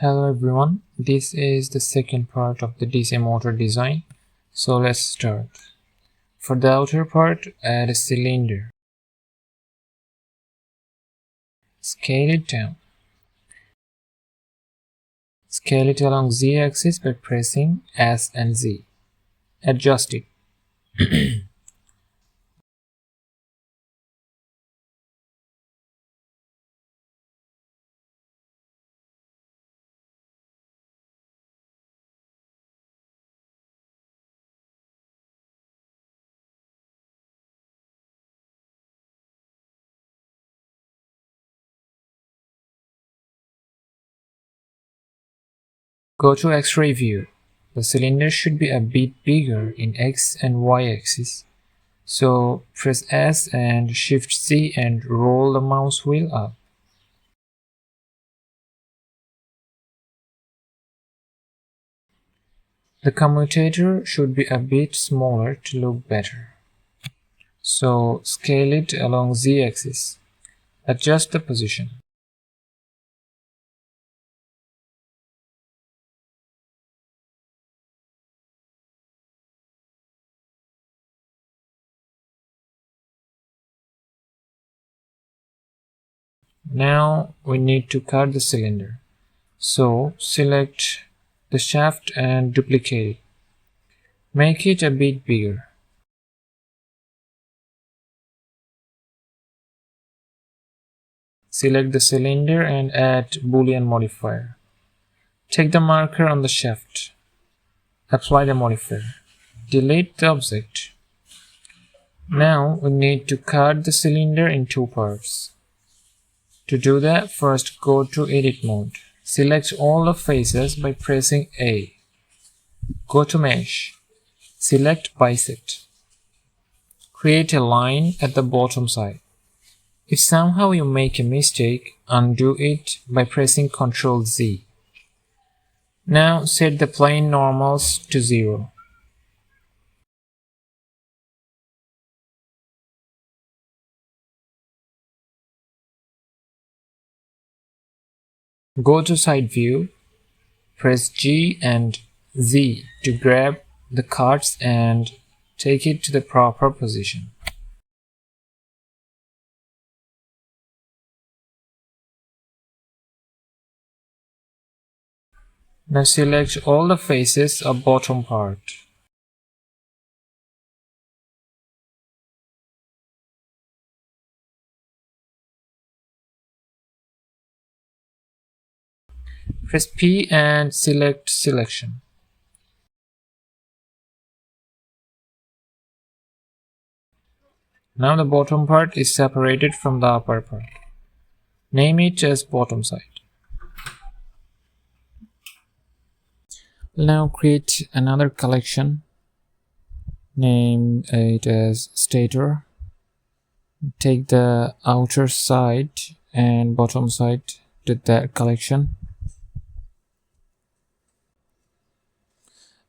Hello everyone, this is the second part of the DC motor design, so let's start. For the outer part, add a cylinder. Scale it down. Scale it along Z-axis by pressing S and Z. Adjust it. Go to X-ray view. The cylinder should be a bit bigger in X and Y axis. So press S and Shift C and roll the mouse wheel up. The commutator should be a bit smaller to look better. So scale it along Z-axis. Adjust the position. Now we need to cut the cylinder. So select the shaft and duplicate it. Make it a bit bigger. Select the cylinder and add Boolean modifier. Take the marker on the shaft. Apply the modifier. Delete the object. Now we need to cut the cylinder in two parts. To do that, first go to Edit mode. Select all the faces by pressing A. Go to Mesh. Select Bisect. Create a line at the bottom side. If somehow you make a mistake, undo it by pressing Ctrl Z. Now set the plane normals to 0. Go to Side View, press G and Z to grab the cards and take it to the proper position. Now select all the faces of bottom part. Press P and select Selection. Now the bottom part is separated from the upper part. Name it as bottom side. Now create another collection. Name it as Stator. Take the outer side and bottom side to that collection.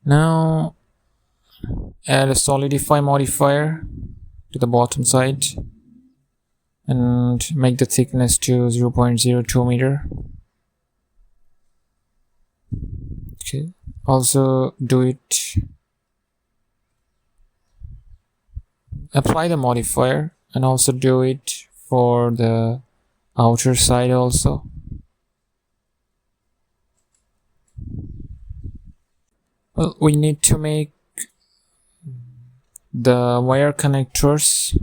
Now add a solidify modifier to the bottom side and make the thickness to 0.02 meter. Okay, also do it, apply the modifier and also do it for the outer side also. Well, we need to make the wire connectors.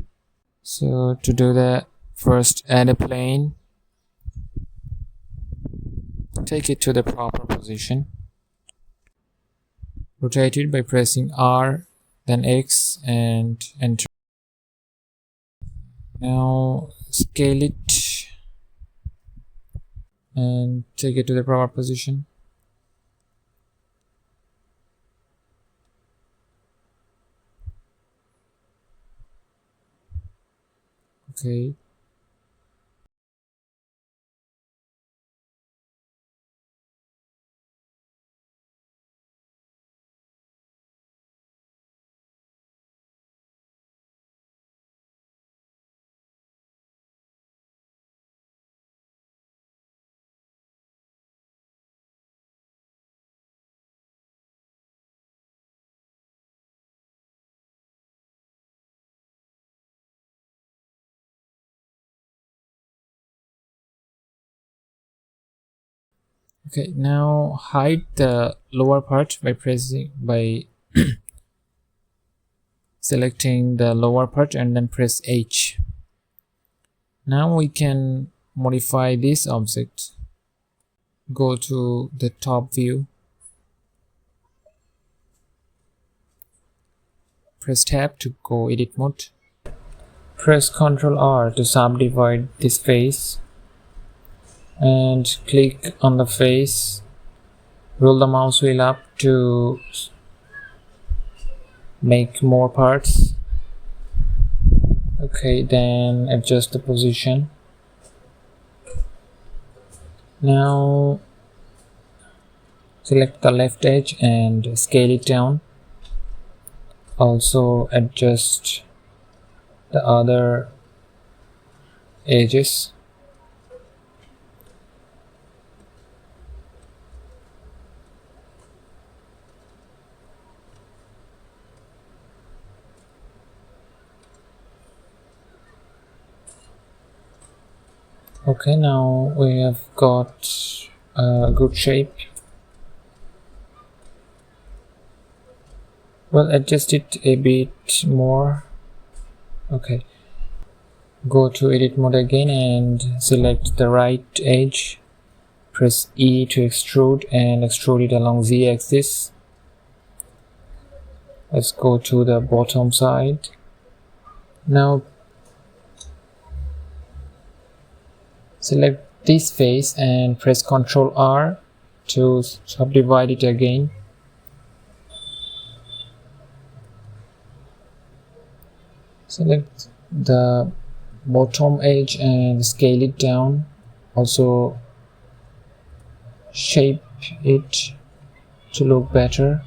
So to do that, first add a plane, take it to the proper position, rotate it by pressing R, then X and enter. Now scale it and take it to the proper position. Okay, Okay, now hide the lower part by selecting the lower part and then press H. Now we can modify this object. Go to the top view, press tab to go edit mode, press Ctrl R to subdivide this face, and click on the face, roll the mouse wheel up to make more parts. Okay, then adjust the position. Now select the left edge and scale it down. Also adjust the other edges. Okay, now we have got a good shape. Well, adjust it a bit more. Okay, go to edit mode again and select the right edge, press E to extrude and extrude it along Z axis. Let's go to the bottom side. Now select this face and press Ctrl R to subdivide it again. Select the bottom edge and scale it down. Also shape it to look better.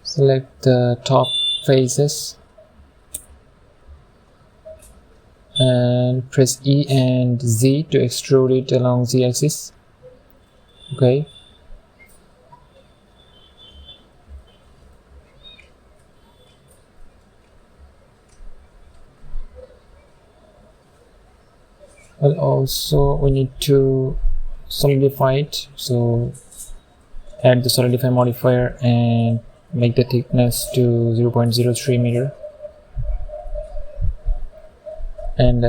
Select the top faces and press E and Z to extrude it along Z axis. Okay. Well, also we need to solidify it, so add the solidify modifier and make the thickness to 0.03 meter and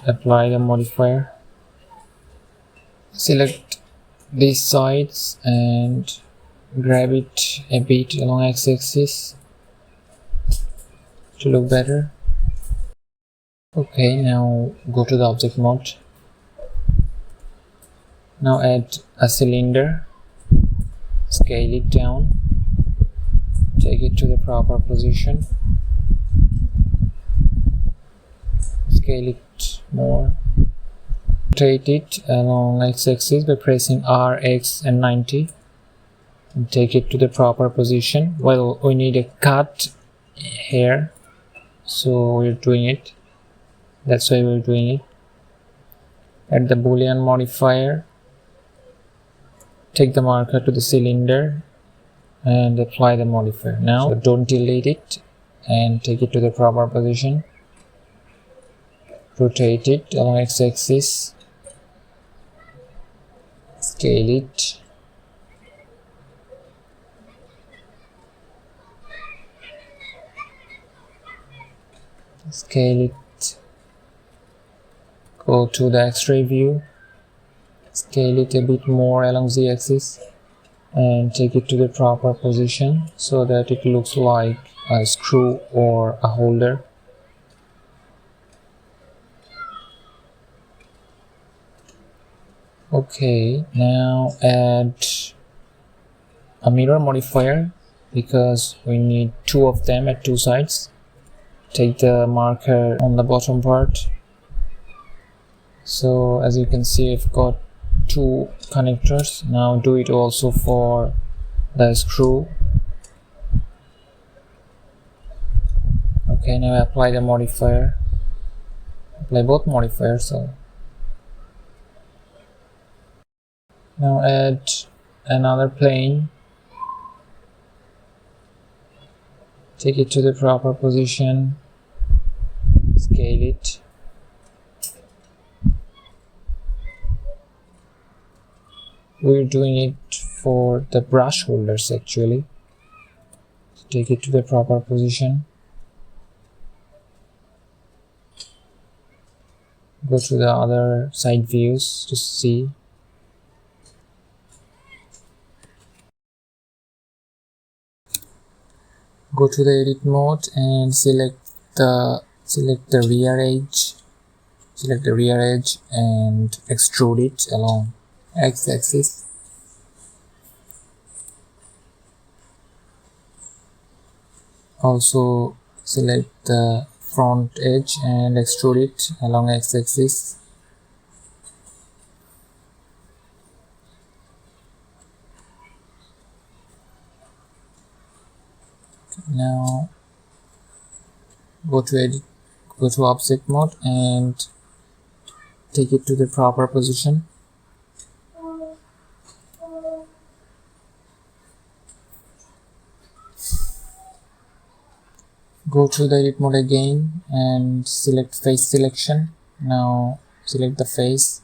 apply the modifier. Select these sides and grab it a bit along x-axis to look better. Okay, now go to the object mode. Now add a cylinder, scale it down, take it to the proper position, scale it more, rotate it along x-axis by pressing R, X and 90 and take it to the proper position. Well, we need a cut here, so we're doing it. That's why we're doing it. Add the Boolean modifier, take the marker to the cylinder and apply the modifier. Now don't delete it and take it to the proper position. Rotate it along x-axis, scale it, go to the X-ray view, scale it a bit more along the axis and take it to the proper position so that it looks like a screw or a holder. Okay, now add a mirror modifier because we need two of them at two sides. Take the marker on the bottom part. So as you can see, I've got two connectors. Now do it also for the screw. Okay, now apply the modifier. Apply both modifiers. So now add another plane. Take it to the proper position. Scale it. we're doing it for the brush holders actually. Take it to the proper position. Go to the other side views to see. Go to the edit mode and select the rear edge. Select the rear edge and extrude it along x-axis. Also select the front edge and extrude it along x-axis. Now go to object mode and take it to the proper position. Go to the edit mode again and select face selection. Now select the face,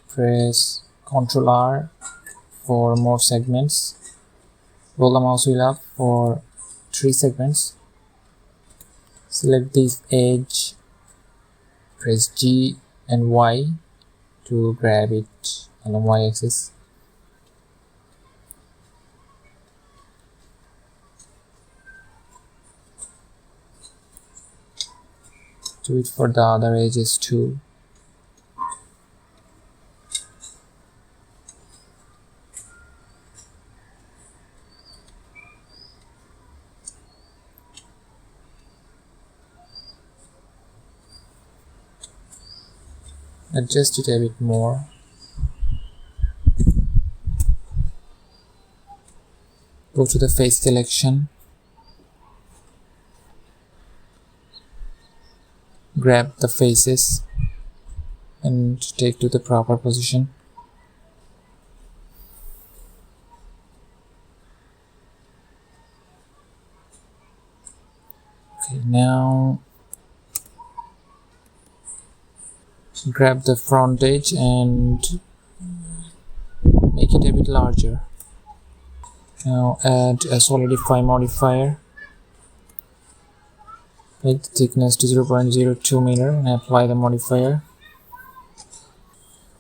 press Ctrl R for more segments, roll the mouse wheel up for 3 segments, select this edge, press G and Y to grab it along y-axis. Do it for the other edges too. Adjust it a bit more. Go to the face selection, grab the faces and take to the proper position. Okay, now grab the front edge and make it a bit larger. Now add a solidify modifier. Make the thickness to 0.02 meter and apply the modifier.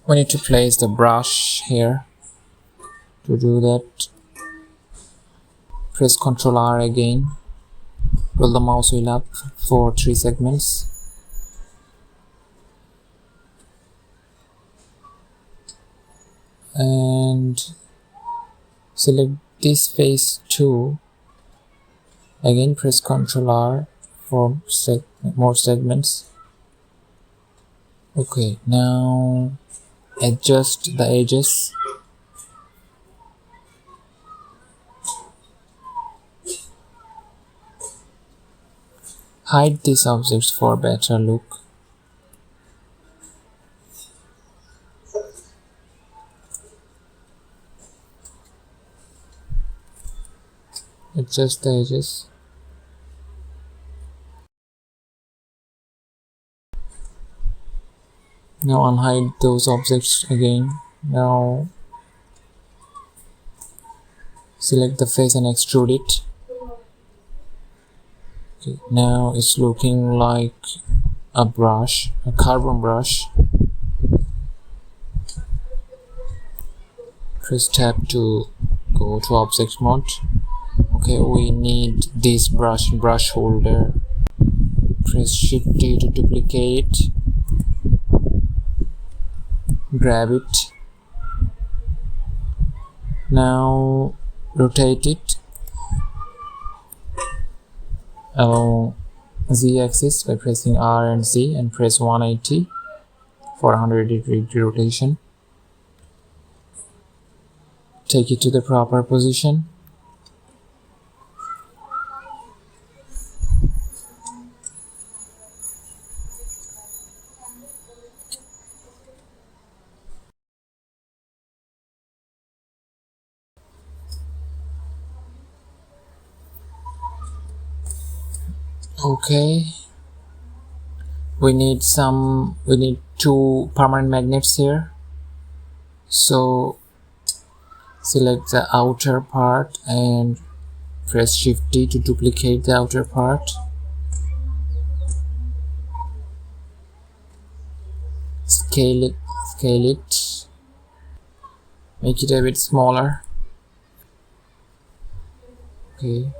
We need to place the brush here. To do that, press Ctrl R again. Roll the mouse wheel up for 3 segments. And select this face too. Again press Ctrl R for more segments. Okay, now adjust the edges. Hide these objects for better look. Adjust the edges. Now unhide those objects again. Now select the face and extrude it. Okay, now it's looking like a brush, a carbon brush. Press tab to go to object mode. Okay, we need this brush holder. Press Shift D to duplicate. Grab it. Now rotate it along z-axis by pressing R and Z and press 180 for 180 degree rotation. Take it to the proper position. Okay, we need 2 permanent magnets here, so Select the outer part and press Shift D to duplicate the outer part. Scale it, make it a bit smaller. Okay.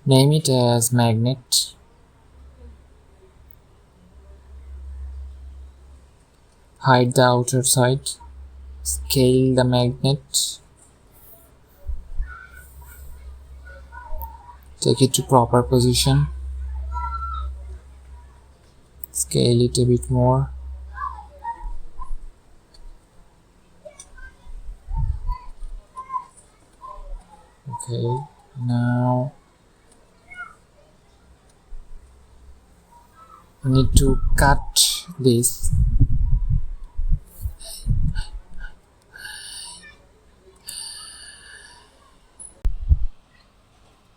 Name it as magnet. Hide the outer side. Scale the magnet. Take it to proper position. Scale it a bit more. Okay, now I need to cut this.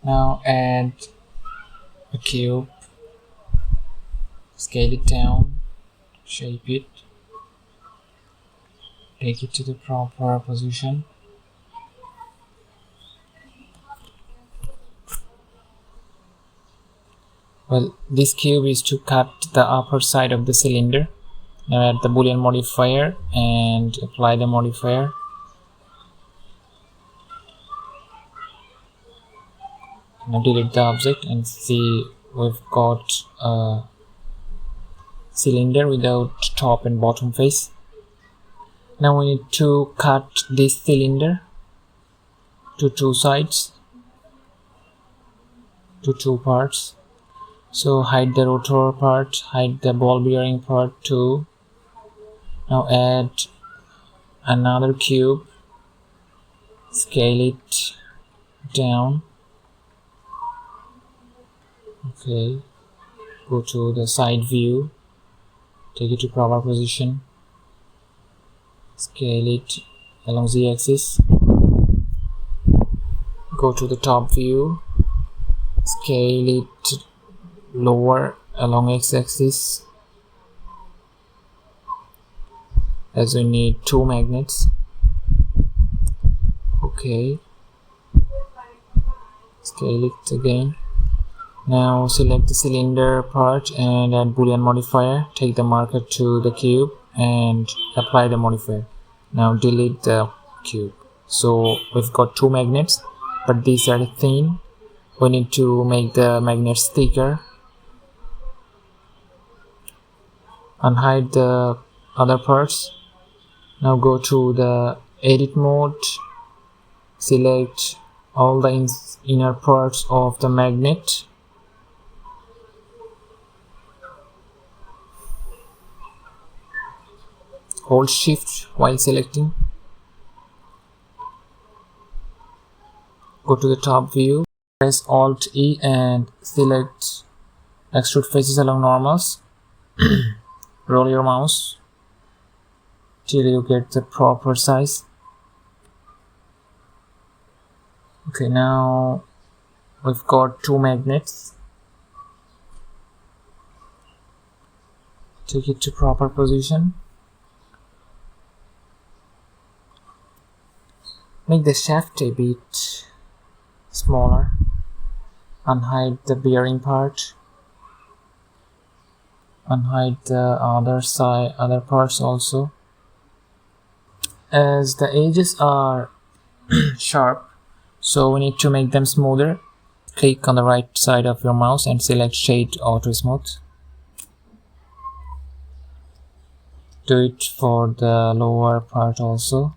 Now add a cube, scale it down, shape it, take it to the proper position. Well, this cube is to cut the upper side of the cylinder. Now add the Boolean modifier and apply the modifier. Now delete the object and see we've got a cylinder without top and bottom face. Now we need to cut this cylinder to two sides, to two parts. So hide the rotor part, hide the ball bearing part too. Now add another cube, scale it down. Okay, go to the side view, take it to proper position, scale it along z-axis, go to the top view, scale it lower along x-axis, as we need two magnets. Okay, scale it again. Now select the cylinder part and add Boolean modifier. Take the marker to the cube and apply the modifier. Now delete the cube. So we've got two magnets, but these are thin. We need to make the magnets thicker. Unhide the other parts. Now go to the edit mode. Select all the inner parts of the magnet. Hold Shift while selecting. Go to the top view, press Alt E and select extrude faces along normals. Roll your mouse till you get the proper size. Okay, now we've got two magnets. Take it to proper position. Make the shaft a bit smaller. Unhide the bearing part. Unhide the other parts also. As the edges are sharp, so we need to make them smoother. Click on the right side of your mouse and select Shade Auto Smooth. Do it for the lower part also.